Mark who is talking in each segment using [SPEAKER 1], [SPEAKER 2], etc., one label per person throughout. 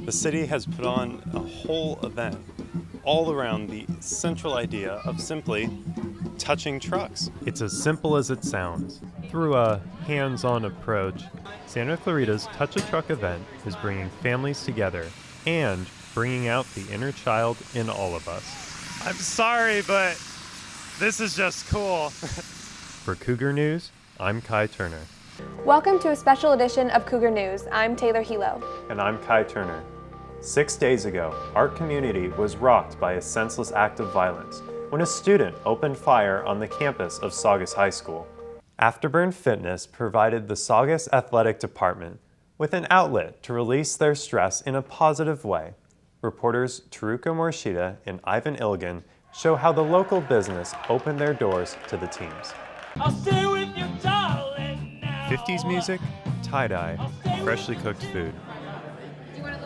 [SPEAKER 1] The city has put on a whole event all around the central idea of simply touching trucks. It's as simple as it sounds. Through a hands-on approach, Santa Clarita's Touch a Truck event is bringing families together and bringing out the inner child in all of us. I'm sorry, but this is just cool. For Cougar News, I'm Kai Turner.
[SPEAKER 2] Welcome to a special edition of Cougar News. I'm Taylor Hilo.
[SPEAKER 1] And I'm Kai Turner. 6 days ago, our community was rocked by a senseless act of violence when a student opened fire on the campus of Saugus High School. Afterburn Fitness provided the Saugus Athletic Department with an outlet to release their stress in a positive way. Reporters Taruka Morishita and Ivan Ilgan show how the local business opened their doors to the teams.
[SPEAKER 3] I'll stay with you, darling, now.
[SPEAKER 1] 50s music, tie-dye, freshly cooked food.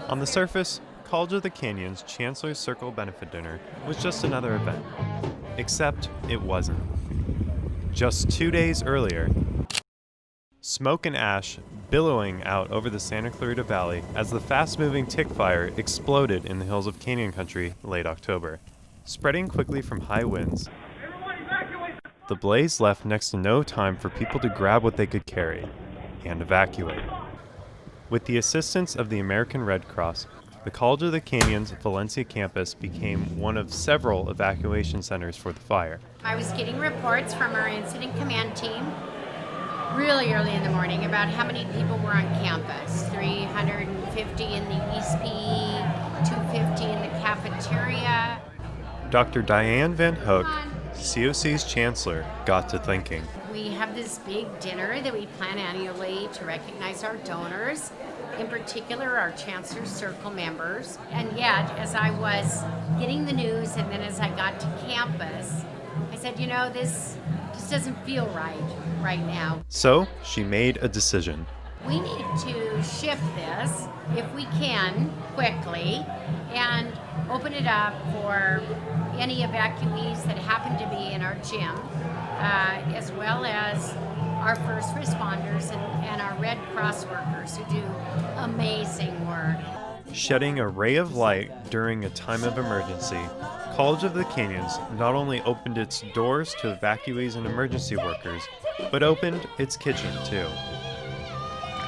[SPEAKER 1] On the surface, College of the Canyon's Chancellor's Circle Benefit Dinner was just another event. Except it wasn't. Just 2 days earlier, smoke and ash billowing out over the Santa Clarita Valley as the fast-moving tick fire exploded in the hills of Canyon Country late October. Spreading quickly from high winds, the blaze left next to no time for people to grab what they could carry and evacuate. With the assistance of the American Red Cross, the College of the Canyon's Valencia campus became one of several evacuation centers for the fire.
[SPEAKER 4] I was getting reports from our incident command team really early in the morning about how many people were on campus. 350 in the East PE, 250 in the cafeteria.
[SPEAKER 1] Dr. Diane Van Hook, COC's chancellor, got to thinking.
[SPEAKER 4] We have this big dinner that we plan annually to recognize our donors, in particular our Chancellor's Circle members. And yet, as I was getting the news and then as I got to campus, I said, you know, this just doesn't feel right now.
[SPEAKER 1] So she made a decision.
[SPEAKER 4] We need to shift this, if we can, quickly, and open it up for any evacuees that happen to be in our gym, as well as our first responders and our Red Cross workers who do amazing work.
[SPEAKER 1] Shedding a ray of light during a time of emergency, College of the Canyons not only opened its doors to evacuees and emergency workers, but opened its kitchen too.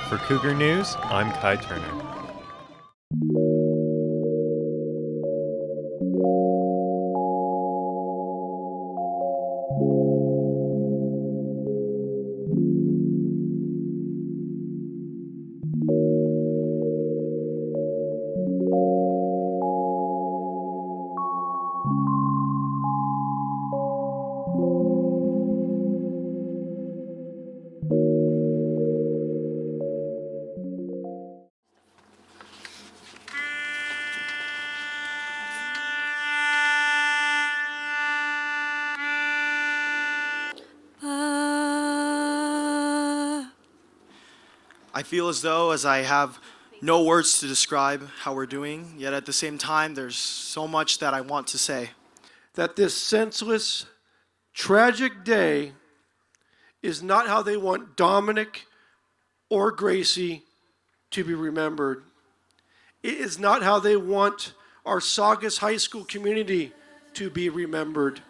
[SPEAKER 1] For Cougar News, I'm Kai Turner.
[SPEAKER 5] I feel as though as I have no words to describe how we're doing, yet at the same time there's so much that I want to say.
[SPEAKER 6] That this senseless, tragic day is not how they want Dominic or Gracie to be remembered. It is not how they want our Saugus High School community to be remembered.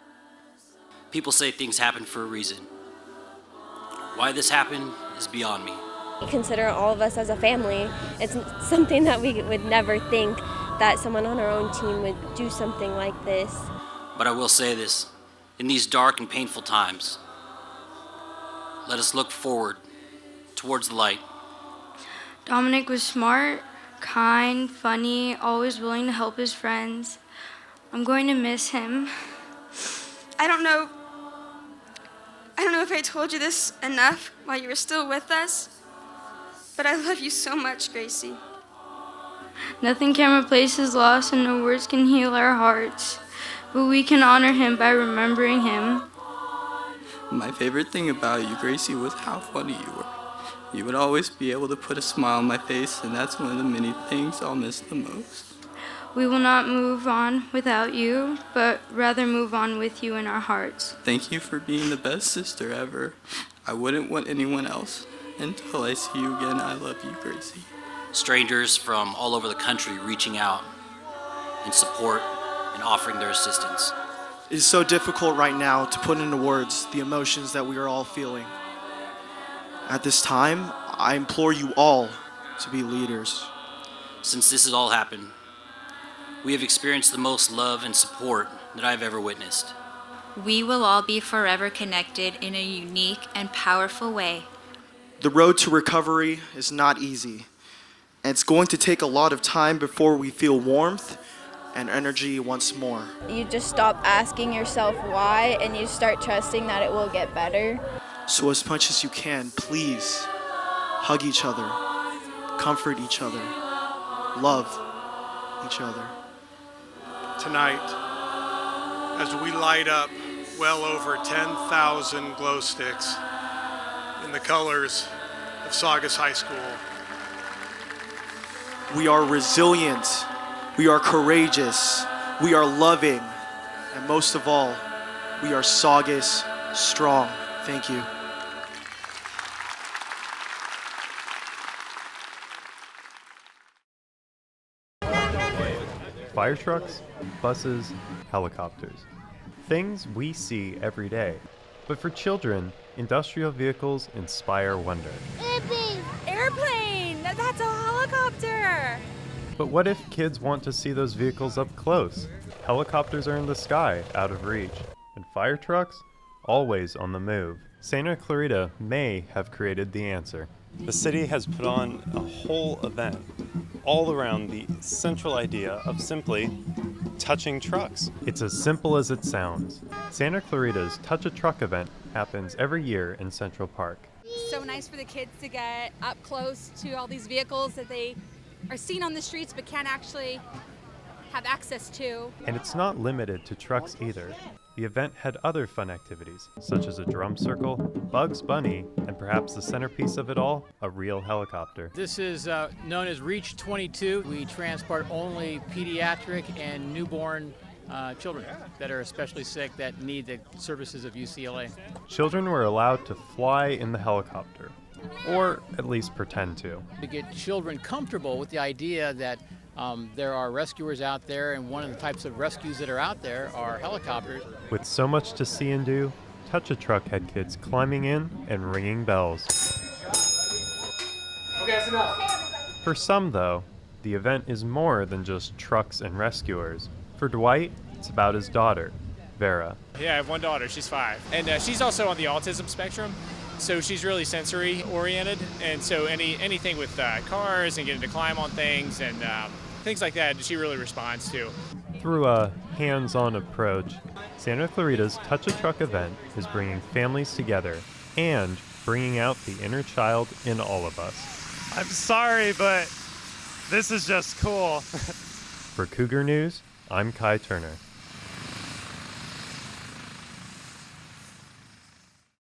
[SPEAKER 7] People say things happen for a reason. Why this happened is beyond me.
[SPEAKER 8] Consider all of us as a family. It's something that we would never think that someone on our own team would do something like this.
[SPEAKER 7] But I will say this, in these dark and painful times, let us look forward towards the light.
[SPEAKER 9] Dominic was smart, kind, funny, always willing to help his friends. I'm going to miss him.
[SPEAKER 10] I don't know if I told you this enough while you were still with us, but I love you so much, Gracie.
[SPEAKER 9] Nothing can replace his loss and no words can heal our hearts, but we can honor him by remembering him.
[SPEAKER 11] My favorite thing about you, Gracie, was how funny you were. You would always be able to put a smile on my face, and that's one of the many things I'll miss the most.
[SPEAKER 9] We will not move on without you, but rather move on with you in our hearts.
[SPEAKER 11] Thank you for being the best sister ever. I wouldn't want anyone else. Until I see you again, I love you, Gracie.
[SPEAKER 7] strangers from all over the country reaching out in support and offering their assistance.
[SPEAKER 5] It is so difficult right now to put into words the emotions that we are all feeling. At this time, I implore you all to be leaders.
[SPEAKER 7] Since this has all happened, we have experienced the most love and support that I've ever witnessed.
[SPEAKER 12] We will all be forever connected in a unique and powerful way.
[SPEAKER 5] The road to recovery is not easy, and it's going to take a lot of time before we feel warmth and energy once more.
[SPEAKER 13] You just stop asking yourself why, and you start trusting that it will get better.
[SPEAKER 5] So as much as you can, please hug each other, comfort each other, love each other.
[SPEAKER 6] Tonight, as we light up well over 10,000 glow sticks in the colors of Saugus High School.
[SPEAKER 5] We are resilient, we are courageous, we are loving, and most of all, we are Saugus strong. Thank you.
[SPEAKER 1] Fire trucks, buses, helicopters. Things we see every day. But for children, industrial vehicles inspire wonder.
[SPEAKER 2] Airplane! That's a helicopter!
[SPEAKER 1] But what if kids want to see those vehicles up close? Helicopters are in the sky, out of reach. And fire trucks? Always on the move. Santa Clarita may have created the answer.
[SPEAKER 14] The city has put on a whole event all around the central idea of simply touching trucks.
[SPEAKER 1] It's as simple as it sounds. Santa Clarita's Touch a Truck event happens every year in Central Park.
[SPEAKER 15] So nice for the kids to get up close to all these vehicles that they are seen on the streets but can't actually have access to.
[SPEAKER 1] And it's not limited to trucks either. The event had other fun activities, such as a drum circle, Bugs Bunny, and perhaps the centerpiece of it all, a real helicopter.
[SPEAKER 16] This is known as Reach 22. We transport only pediatric and newborn children that are especially sick that need the services of UCLA.
[SPEAKER 1] Children were allowed to fly in the helicopter, or at least pretend to.
[SPEAKER 16] To get children comfortable with the idea that there are rescuers out there, and one of the types of rescues that are out there are helicopters.
[SPEAKER 1] With so much to see and do, Touch a Truck had kids climbing in and ringing bells.
[SPEAKER 3] Okay, that's enough.
[SPEAKER 1] For some, though, the event is more than just trucks and rescuers. For Dwight, it's about his daughter, Vera.
[SPEAKER 17] Yeah, I have one daughter. She's 5. And she's also on the autism spectrum. So she's really sensory oriented. And so anything with cars and getting to climb on things and things like that, she really responds to.
[SPEAKER 1] Through a hands-on approach, Santa Clarita's Touch a Truck event is bringing families together and bringing out the inner child in all of us.
[SPEAKER 14] I'm sorry, but this is just cool.
[SPEAKER 1] For Cougar News, I'm Kai Turner.